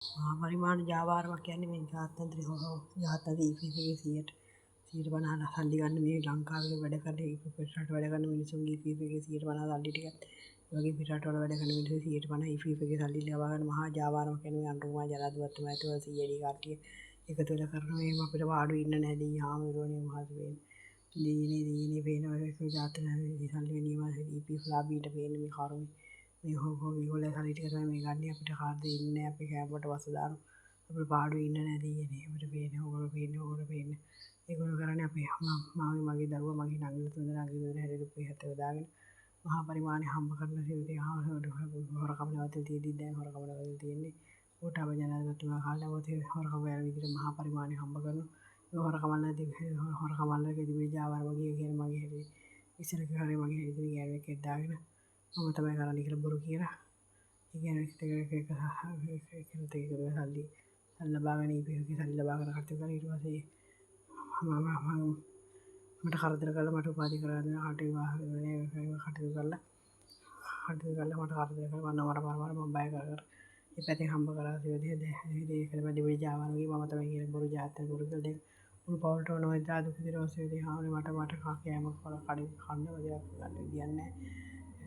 පරිමාණ ජාවාරමක් කියන්නේ මේ ජාත්‍යන්තර ජාත්‍යන්තර EPF එකේ 100% සල්ලි ගන්න මේ ලංකාවේ වැඩ කරන පිටරට වැඩ කරන මිනිස්සුන්ගේ EPF එකේ 150% සල්ලි ටිකත් ඒ වගේ පිටරට වල වැඩ කරන මිනිස්සු 150% EPF එකේ සල්ලි ලබා ගන්න මහා ජාවාරමක් කියන්නේ මේ අනුරුමා ජනාධිපතිතුමා ඇතුළු CID කට්ටිය එකතු වෙලා කරන මේ අපිට පාඩු ඉන්න නැහැ දී ආමරුවනේ මහත් වෙන්නේ දීනේ පේන ඔය ජාත්‍යන්තර සල්ලි නියම EPF ලාභීට පේන මේ කරුමේ මේ ඒගොල්ලෝ සල්ලි ටික තමයි මේ ගන්න අපිට කාර්ද ඉන්නේ අපි කෑමකට වස දාන අපිට පාඩුවේ ඉන්න නැති කියන්නේ අපිට පේන්නේ ඕගොල්ලෝ පේන්නේ ඒගොල්ලෝ කරන්නේ අපි මගේ දරුවා මගේ නංගිලා තුන්දෙනාගේ දරුවෝ හැරෙ රුපියල් 70 දාගෙන මහා පරිමාණය හම්බ කරන සියුදී හොරකම නැවතල් තියෙද්දි දැන් හොරකම නැවතල් තියෙන්නේ කොටාව ජනාධිපතිතුමා කාලේ මොතේ හොරකම යන විදිහට මහා පරිමාණය හම්බ කරනවා ඒ හොරකම නැති හොරකම නැති ජාවාර වගේ කියන මගේ හැටි ඉස්සර කාලේ මගේ හැටි ගෑවෙක් දාගෙන මම තමයි කරන්නේ කියලා බොරු කියලා. ඒ කියන්නේ ඒක සල්ලි ලබාගෙන ඉපියුගේ සල්ලි ලබාගෙන කටයුතු කරලා ඊට පස්සේ මට කරදර කරලා මට උපාධි කරලා දෙන කටයුතු කරලා මට කරදර කරලා මම බය කර ඒ පැත්තෙන් හම්බ කරලා ඒක දෙවි ජාවාරගේ මම තමයි කියන බොරු ජාතක බොරු දෙක උණු පවල්ට නොයි දාදු දිරවසේ හාමනේ මට කෑම කරලා කඩේ කන්න දෙයක් ගන්න විදියක් නැහැ.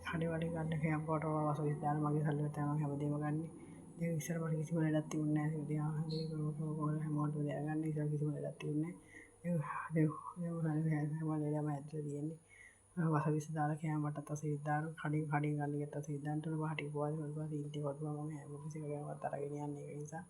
කඩේ වලේ ගන්න කෑම කොට වසවිස් දාන මගේ සල්ලි වලට තමයි හැමදේම ගන්නෙ. ඒක ඉස්සර මට කිසිම ලඩක් තිබුණේ නැහැ. ඒක හැමෝටම දැනගන්න ඉස්සර කිසිම ලඩක් තිබුණේ නැහැ. හැම ඇතුලේ තියෙන්නේ. වසවිස් දාලා කෑම වටත් වසවිස් දාන කඩේ ගන්න ගෙත් වසවිස් දාන්න උන පහට ඉපුවාද ඊට පස්සේ ඉන්ටි කොටුවා මම හැම කිසිකමවත් අරගෙන යන්නේ ඒක නිසා.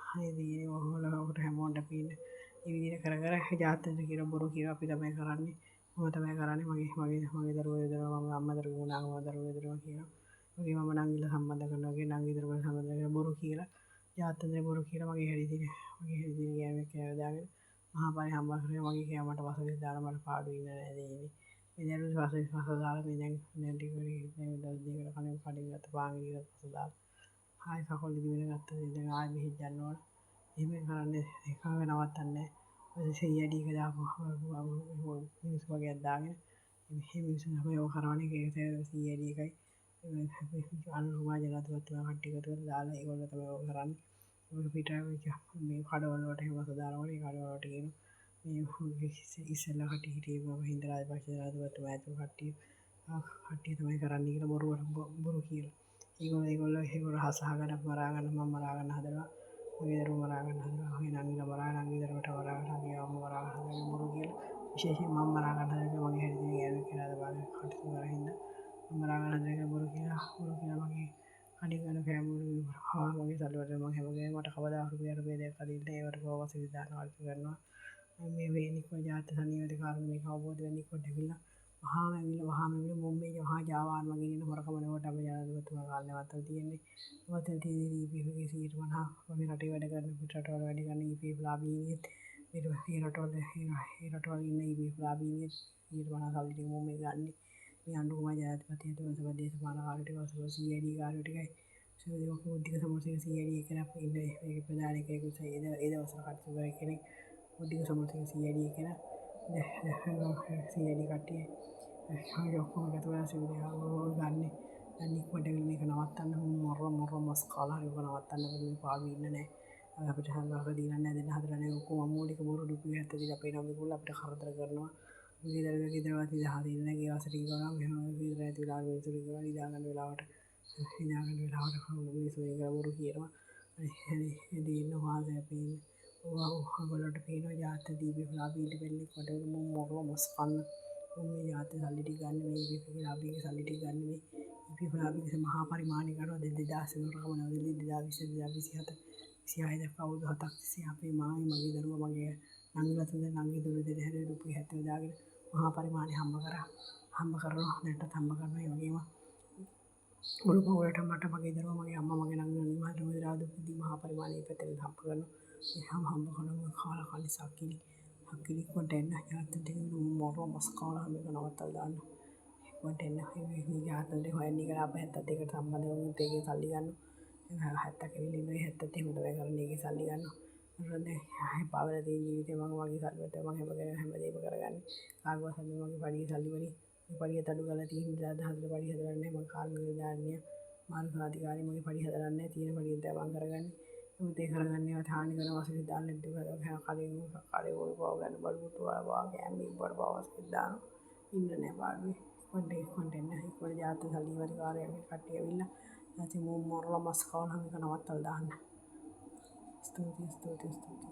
හරිදී ඔහොලකට හැමෝටම පින්නේ. මේ විදිහට කර කර ජාතක කියලා බොරු කියලා අපි තමයි කරන්නේ. මම තමයි කරන්නේ මගේ දරුවෝ මම අම්මා දරුවෝ නාගම දරුවෝ කියනවා. මගේ මම නංගිලා සම්බන්ධ කරනවා වගේ නංගි දරුවෝ සම්බන්ධ කරලා බොරු කියලා ජාතක බොරු කියලා මගේ හැටි දින ගෑමක් කියලා දාගෙන මහා පාරේ හම්බ කරගෙන මගේ කෑමට වසවිස් දාලා මට පාඩු ඉන්න නැහැ දෙන්නේ. මේ දරුවෝ වසවිස් දාලා මේ දැන් ටික දැන් දවස් දෙකකට කලින් කඩින් ගත්ත පාන් ඉරියත් වස දාලා ආයි කකොල් දිවෙන ගත්තා දැන් ආයි මෙහෙත් යන්න ඕන. එහෙම කරන්නේ ඒකව නවත්තන්නේ නැහැ. CID එක දාපුවා මිනිස්සු වගේ දාගෙන මේ මිනිස්සු තමයි ඔය කරවන්නේ ඒක CID එකයි අනුරුමා ජනාධිපතිතුමා කට්ටිය එකතු කරලා දාලා ඒගොල්ලෝ තමයි ඔය කරන්නේ. ඔය පිටාවේ මේ කඩවල වලට එහෙම වස දානවනේ ඒ කඩවල වලට කියන මේ ඉස්සෙල්ලා කට්ටිය හිටියේ මහින්ද රාජපක්ෂ ජනාධිපතිතුමා ඇතුළු කට්ටිය තමයි කරන්නේ කියලා බොරු කියලා. ඒගොල්ලෝ හසහගෙන මරා ගන්න මම මරා ගන්න හදනවා. මගේ දරුවෝ මරා ගන්න හදනවා. මගේ නංගිලා මරා නංගි දරුවට මරා ගන්න මගේ අම්මා මරා ගන්න හදනවා බොරු කියලා. විශේෂයෙන් මම මරා ගන්න හදනවා මගේ හැටි දින ගෑනුවෙක් කියලා දාගෙන කටයුතු කරලා හින්දා මම මරා ගන්න හදනවා බොරු කියලා මගේ අනිත් ගන්න ෆැමිලි මගේ සල්ලිවලට මම හැමෝගෙම මට කවදා රුපියල් දෙකක් අදින්න ඒවට පොවස විදානවා කරනවා. මේ වේනිකෝ ජාත සනියෝද කාර්මික අවබෝධ වෙනිකෝ දෙවිලා වහාම මුම්බේ මහා ජාවාන් වගේ ඉන්න හොරකම නෝට අපි ජනාධිපතිතුමා කාලේ වත්තල් තියෙන්නේ. වත්තල් තියෙන්නේ EPF එකේ 150 වගේ රටේ වැඩ කරන පිටරටවල වැඩ කරන EPF ලාභීනියත් ඊට පස්සේ රටවල ඉන්න EPF ලාභීනියත් 150 සල්ලි ටික මුම්බේ ගන්න. මේ අනුරුමා ජනාධිපතිතුමා දේශපාලන කාර්ය ටික වසල CID කාර්ය ටිකයි උද්දික සමෘතික CID එක නප ඉන්න ඒක ප්‍රධාන එකෙකුට ඒ දවස්වල කටයුතු කරන කෙනෙක් උද්දික සමෘතික CID එක න CID කට්ටිය ඔක්කොම එකතු වෙලා සිවුරේ ගන්නේ දැන් ඉක්මනට මේක නවත්තන්න මොර මස් කාලා හරි නවත්තන්න මේ පාඩු ඉන්න නැහැ අපිට හංගාක දීලා නැහැ දෙන්න හදලා නැහැ ඔක්කොම මූලික බොරු රුපියල් 70 දීලා අපේ නම් මේගොල්ලෝ අපිට කරදර කරනවා විතරක් ඉදරවත් ඉදහරින්න නැහැ ගියාසට ගිහනවා මෙහෙම විතර ඇති වෙලා විතර ගිහලා ඉඳා ගන්න වෙලාවට මිනිස්සු ඒක බොරු කියනවා එදී ඉන්න වාසේ අපි ඔයගොල්ලන්ට පේනවා ජාත දීපේ ලාභීට වෙන්නේ කොට මොකද මස් කන්න මේ ජාත සල්ලි ටික ගන්න මේ ඉපි ලාභීගේ සල්ලි ටික ගන්න මේ ඉපි ලාභීගේ මහා පරිමාණය කරනවා 2000 රකම නැවතිලි 2027 26 අවුරුදු 7ක් තිස්සේ අපේ මාමේ මගේ දරුවා මගේ නංගිලා තුන් දෙනා නංගි දොර දෙද හැරේ රුපියල් 70 දාගෙන මහා පරිමාණය හම්බ කරනවා නැටත් හම්බ කරනවා ඒ වගේම මුළු පවුලට මට මගේ දරුවා මගේ අම්මා මගේ නංගිලා නිවාඩු මුදලාදී මහා පරිමාණය පැත්තෙන් හම්බ කරනවා ඒ හම්බ කරනවා කාලා කාලි සක්කිලි කොට එන්න යාත්‍රා දෙක මොර මස් කාලා මේක නවත්තලා දාන්න කොට එන්න මේ යාත්‍රා දෙක හොයන්නේ කියලා අප 72කට සම්බන්ධ වුණොත් ඒකේ සල්ලි ගන්නවා 70 කෙවිලි ඉන්නේ 70 එහෙම තමයි කරන්නේ ඒකේ සල්ලි ගන්නවා ඊට පාවල තියෙන ජීවිතේ මම වගේ සල්ලිවට මම හැමදේම කරගන්නේ කාගවත් සල්ලි මගේ පඩියේ සල්ලි වලින් මේ පඩිය තඩු කරලා තියෙන 2010 පඩිය හදලා නැහැ මම කාර්මික විදාන්නේ මානසික අධිකාරිය මගේ පඩිය හදලා නැහැ තියෙන පඩියෙන් තමයි මම කරගන්නේ උදේ කරගන්නේ අවධානය කරන වශයෙන් දාන්න දෙනවා කලින් කඩේ වල බව ගන්න බලුට වල කෑම බීබර බවස් දාන ඉන්න නෑ පාඩුවේ කොන්ටෙන්ට් ජාති සල්ලි වල කාර්යයක් කට්ටිය ඇවිල්ලා නැති මොරලා මස් කවලා මේක නවත්තලා දාන්න ස්තුතියි